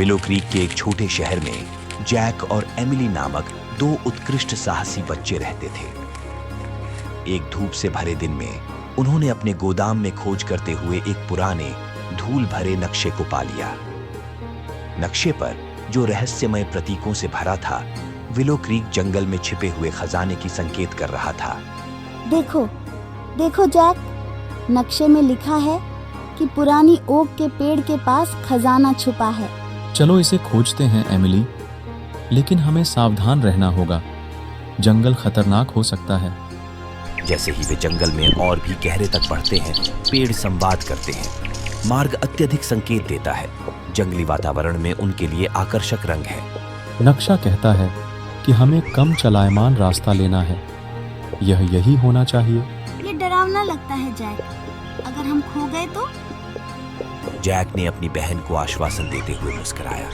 Willow creek के एक छोटे शहर में जैक और एमिली नामक दो उत्कृष्ट साहसी बच्चे रहते थे। एक धूप से भरे दिन में उन्होंने अपने गोदाम में खोज करते हुए एक पुराने धूल भरे नक्शे को पा लिया। नक्शे पर जो रहस्यमय प्रतीकों से भरा था, विलो क्रीक जंगल में छिपे हुए खजाने की संकेत कर रहा था। देखो देखो जैक, नक्शे में लिखा है कि पुरानी ओक के पेड़ के पास खजाना छुपा है। चलो इसे खोजते हैं एमिली, लेकिन हमें सावधान रहना होगा। जंगल खतरनाक हो सकता है। जैसे ही वे जंगल में और भी गहरे तक बढ़ते हैं, पेड़ संवाद करते हैं। मार्ग अत्यधिक संकेत देता है। जंगली वातावरण में उनके लिए आकर्षक रंग है। नक्शा कहता है कि हमें कम चलायमान रास्ता लेना है। यह यही होना चाहिए। ये डरावना लगता है जैक, अगर हम खो गए तो? जैक ने अपनी बहन को आश्वासन देते हुए मुस्कुराया।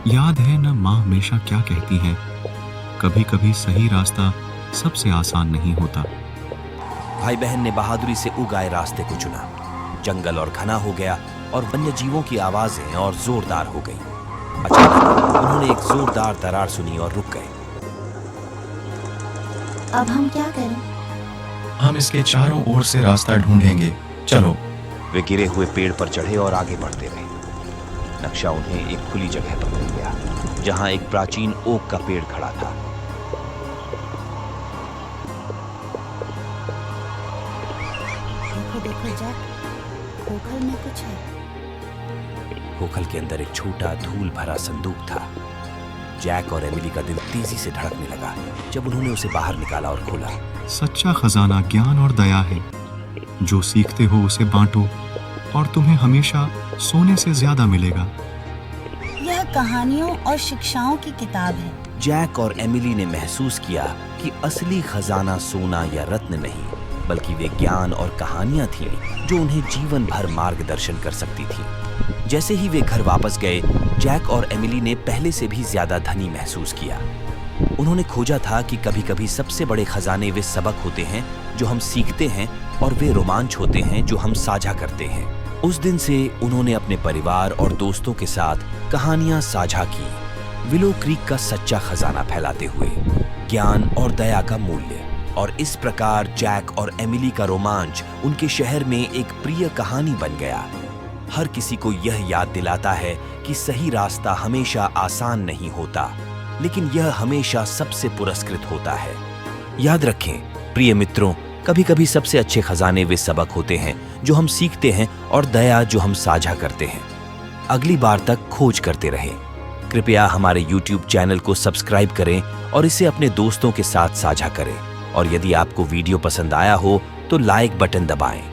याद है न माँ हमेशा क्या कहती हैं, कभी कभी सही रास्ता सबसे आसान नहीं होता। भाई बहन ने बहादुरी से उगाए रास्ते को चुना। जंगल और घना हो गया और वन्य जीवों की आवाजें और जोरदार हो गई। अचानक उन्होंने एक जोरदार दरार सुनी और रुक गए। अब हम क्या करें? हम इसके चारों ओर से रास्ता ढूंढेंगे। चलो। वे गिरे हुए पेड़ पर चढ़े और आगे बढ़ते रहे। नक्शा उन्हें एक खुली जगह पर ले गया, जहां एक प्राचीन ओक का पेड़ खड़ा था। देखो देखो जैक, खोखल में कुछ है। खोखल के अंदर एक छोटा धूल भरा संदूक था। जैक और एमिली का दिल तेजी से धड़कने लगा जब उन्होंने उसे बाहर निकाला और खोला। सच्चा खजाना ज्ञान और दया है। जो सीखते हो उसे बांटो और तुम्हें हमेशा सोने से ज्यादा मिलेगा। यह कहानियों और शिक्षाओं की किताब है। जैक और एमिली ने महसूस किया कि असली खजाना सोना या रत्न नहीं, बल्कि वे ज्ञान और कहानियां थीं जो उन्हें जीवन भर मार्गदर्शन कर सकती थी। जैसे ही वे घर वापस गए, जैक और एमिली ने पहले से भी ज्यादा धनी महसूस किया। उन्होंने खोजा था कि कभी-कभी सबसे बड़े खजाने वे सबक होते हैं जो हम सीखते हैं, और वे रोमांच होते हैं जो हम साझा करते हैं। उस दिन से उन्होंने अपने परिवार और दोस्तों के साथ कहानियां साझा की, विलो क्रीक का सच्चा खजाना फैलाते हुए ज्ञान और दया का मूल्य। और इस प्रकार जैक और एमिली का रोमांच उनके शहर में एक प्रिय कहानी बन गया। हर किसी को यह याद दिलाता है कि सही रास्ता हमेशा आसान नहीं होता, लेकिन यह हमेशा सबसे पुरस्कृत होता है। याद रखें प्रिय मित्रों, कभी कभी सबसे अच्छे खजाने वे सबक होते हैं जो हम सीखते हैं, और दया जो हम साझा करते हैं। अगली बार तक खोज करते रहें। कृपया हमारे YouTube चैनल को सब्सक्राइब करें और इसे अपने दोस्तों के साथ साझा करें। और यदि आपको वीडियो पसंद आया हो तो लाइक बटन दबाएं।